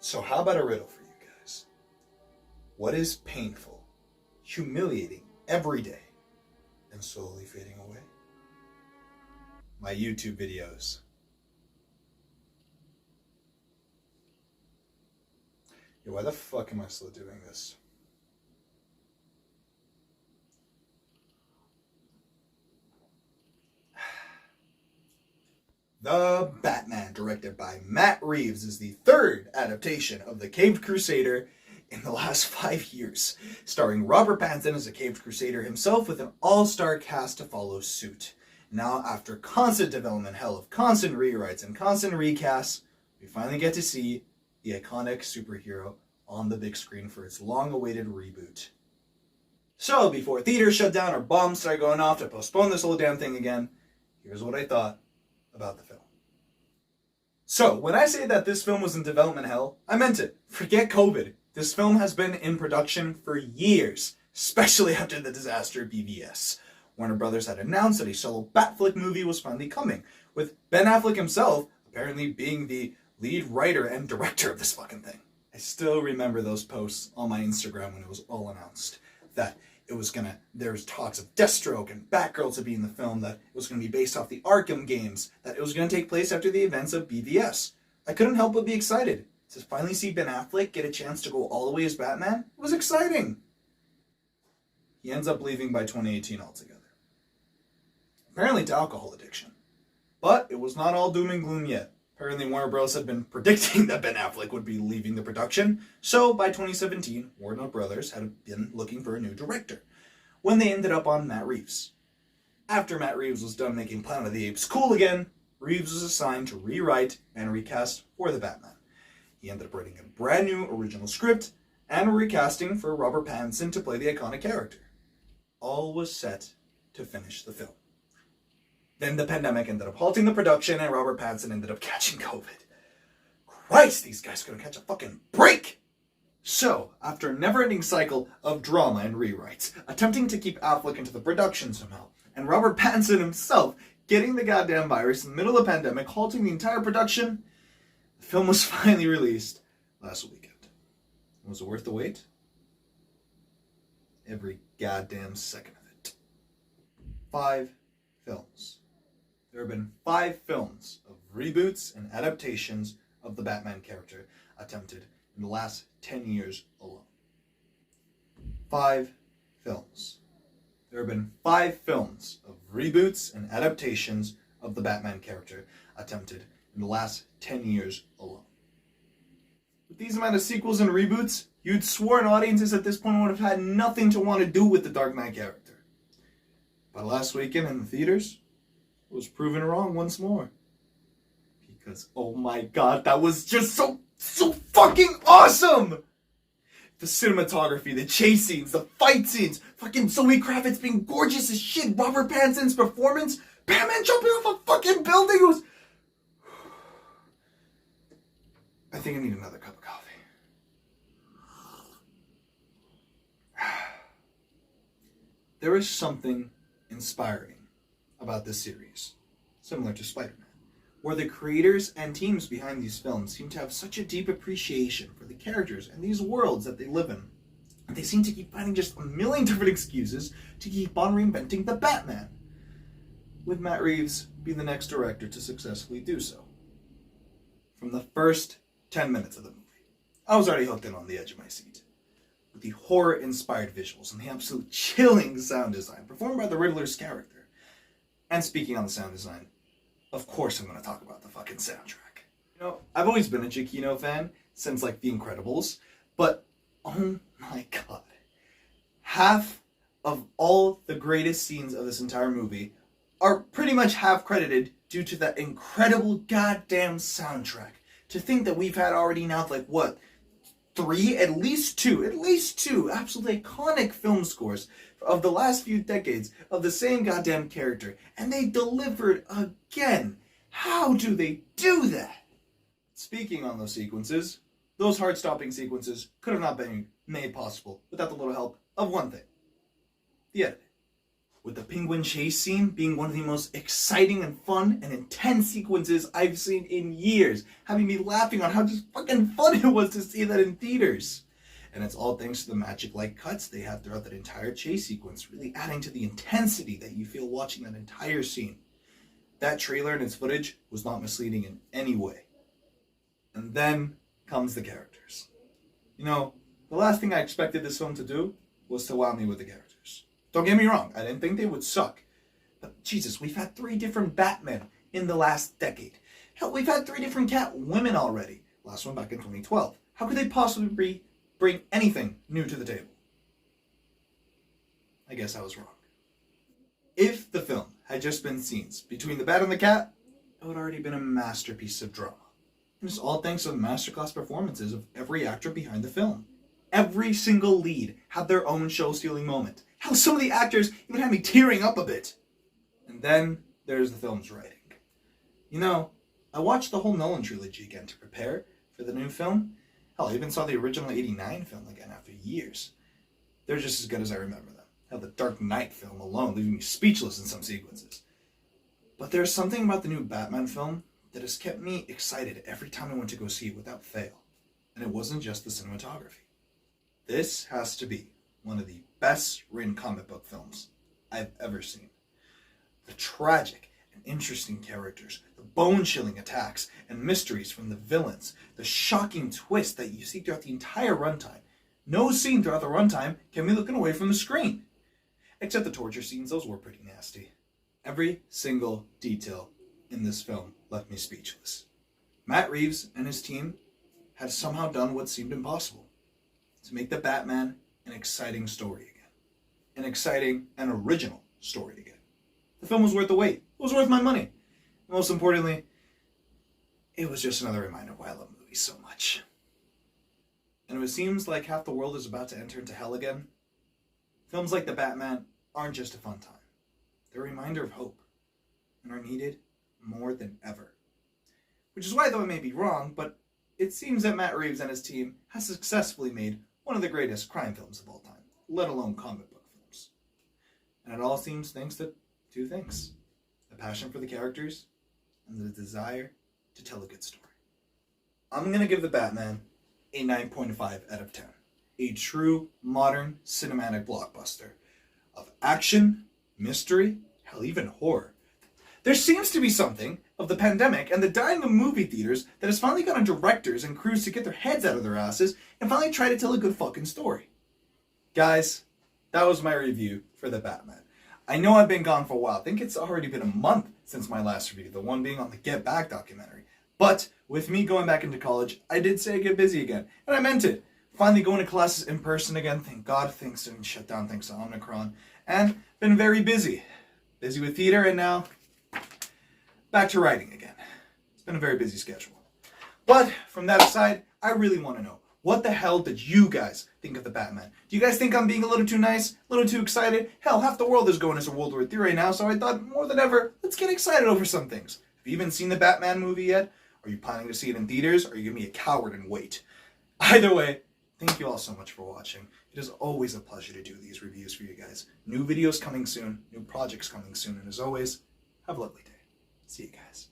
So how about a riddle for you guys? What is painful, humiliating every day, and slowly fading away? My YouTube videos. Yo, why the fuck am I still doing this? The Batman, directed by Matt Reeves, is the third adaptation of The Caped Crusader in the last 5 years, starring Robert Pattinson as a Caped Crusader himself with an all-star cast to follow suit. Now, after constant development hell of constant rewrites and constant recasts, we finally get to see the iconic superhero on the big screen for its long-awaited reboot. So, before theaters shut down or bombs start going off to postpone this whole damn thing again, here's what I thought about the film. So, when I say that this film was in development hell, I meant it. Forget COVID. This film has been in production for years, especially after the disaster of BVS. Warner Brothers had announced that a solo Batflick movie was finally coming, with Ben Affleck himself apparently being the lead writer and director of this fucking thing. I still remember those posts on my Instagram when it was all announced that there was talks of Deathstroke and Batgirl to be in the film, that it was going to be based off the Arkham games, that it was going to take place after the events of BVS. I couldn't help but be excited. To finally see Ben Affleck get a chance to go all the way as Batman, it was exciting. He ends up leaving by 2018 altogether. Apparently to alcohol addiction. But it was not all doom and gloom yet. Apparently Warner Bros. Had been predicting that Ben Affleck would be leaving the production, so by 2017, Warner Bros. Had been looking for a new director, when they ended up on Matt Reeves. After Matt Reeves was done making Planet of the Apes cool again, Reeves was assigned to rewrite and recast for the Batman. He ended up writing a brand new original script and recasting for Robert Pattinson to play the iconic character. All was set to finish the film. Then the pandemic ended up halting the production and Robert Pattinson ended up catching COVID. Christ, these guys couldn't catch a fucking break! So, after a never-ending cycle of drama and rewrites, attempting to keep Affleck into the production somehow, and Robert Pattinson himself getting the goddamn virus in the middle of the pandemic, halting the entire production, the film was finally released last weekend. Was it worth the wait? Every goddamn second of it. 5 films. There have been 5 films of reboots and adaptations of the Batman character attempted in the last 10 years alone. 5 films. There have been 5 films of reboots and adaptations of the Batman character attempted in the last 10 years alone. With these amount of sequels and reboots, you'd sworn audiences at this point would have had nothing to want to do with the Dark Knight character. But last weekend in the theaters, was proven wrong once more. Because, oh my god, that was just so fucking awesome! The cinematography, the chase scenes, the fight scenes, fucking Zoe Kravitz being gorgeous as shit, Robert Pattinson's performance, Batman jumping off a fucking building, it was... I think I need another cup of coffee. There is something inspiring about this series, similar to Spider-Man, where the creators and teams behind these films seem to have such a deep appreciation for the characters and these worlds that they live in. And they seem to keep finding just a million different excuses to keep on reinventing the Batman, with Matt Reeves being the next director to successfully do so. From the first 10 minutes of the movie, I was already hooked in on the edge of my seat. With the horror-inspired visuals and the absolute chilling sound design performed by the Riddler's character. And speaking on the sound design, of course I'm going to talk about the fucking soundtrack. You know, I've always been a Giacchino fan since, like, The Incredibles, but, oh my god. Half of all the greatest scenes of this entire movie are pretty much half credited due to that incredible goddamn soundtrack. To think that we've had already now, like, what? 3, at least two absolutely iconic film scores of the last few decades of the same goddamn character, and they delivered again. How do they do that? Speaking on those sequences, those heart-stopping sequences could have not been made possible without the little help of one thing: the editing. with the penguin chase scene being one of the most exciting and fun and intense sequences I've seen in years, having me laughing on how just fucking fun it was to see that in theaters. And it's all thanks to the magic light cuts they have throughout that entire chase sequence, really adding to the intensity that you feel watching that entire scene. That trailer and its footage was not misleading in any way. And then comes the characters. You know, the last thing I expected this film to do was to wow me with the characters. Don't get me wrong, I didn't think they would suck. But Jesus, we've had 3 different Batmen in the last decade. Hell, we've had 3 different Catwomen already. Last one back in 2012. How could they possibly bring anything new to the table? I guess I was wrong. If the film had just been scenes between the Bat and the Cat, it would already been a masterpiece of drama. And it's all thanks to the masterclass performances of every actor behind the film. Every single lead had their own show-stealing moment. Hell, some of the actors even had me tearing up a bit. And then there's the film's writing. You know, I watched the whole Nolan trilogy again to prepare for the new film. Hell, I even saw the original '89 film again after years. They're just as good as I remember them. Hell, the Dark Knight film alone leaving me speechless in some sequences. But there's something about the new Batman film that has kept me excited every time I went to go see it without fail. And it wasn't just the cinematography. This has to be one of the best written comic book films I've ever seen. The tragic and interesting characters, the bone-chilling attacks and mysteries from the villains, the shocking twist that you see throughout the entire runtime. No scene throughout the runtime can be looking away from the screen. Except the torture scenes, those were pretty nasty. Every single detail in this film left me speechless. Matt Reeves and his team had somehow done what seemed impossible. To make the Batman an exciting story again. An exciting and original story again. The film was worth the wait. It was worth my money. Most importantly, it was just another reminder why I love movies so much. And if it seems like half the world is about to enter into hell again, films like The Batman aren't just a fun time. They're a reminder of hope and are needed more than ever. Which is why, though I may be wrong, but it seems that Matt Reeves and his team has successfully made one of the greatest crime films of all time, let alone comic book films. And it all seems thanks to 2 things. The passion for the characters and the desire to tell a good story. I'm going to give The Batman a 9.5 out of 10. A true modern cinematic blockbuster of action, mystery, hell, even horror. There seems to be something of the pandemic and the dying of movie theaters that has finally gotten directors and crews to get their heads out of their asses and finally try to tell a good fucking story. Guys, that was my review for The Batman. I know I've been gone for a while. I think it's already been a month since my last review, the one being on the Get Back documentary. But with me going back into college, I did say I get busy again, and I meant it. Finally going to classes in person again, thank God things didn't shut down thanks to Omicron, and been very busy. Busy with theater, and now back to writing again. It's been a very busy schedule. But from that aside, I really want to know, what the hell did you guys think of The Batman? Do you guys think I'm being a little too nice? A little too excited? Hell, half the world is going into World War III right now, so I thought more than ever, let's get excited over some things. Have you even seen the Batman movie yet? Are you planning to see it in theaters, or are you going to be a coward and wait? Either way, thank you all so much for watching. It is always a pleasure to do these reviews for you guys. New videos coming soon, new projects coming soon, and as always, have a lovely day. See you guys.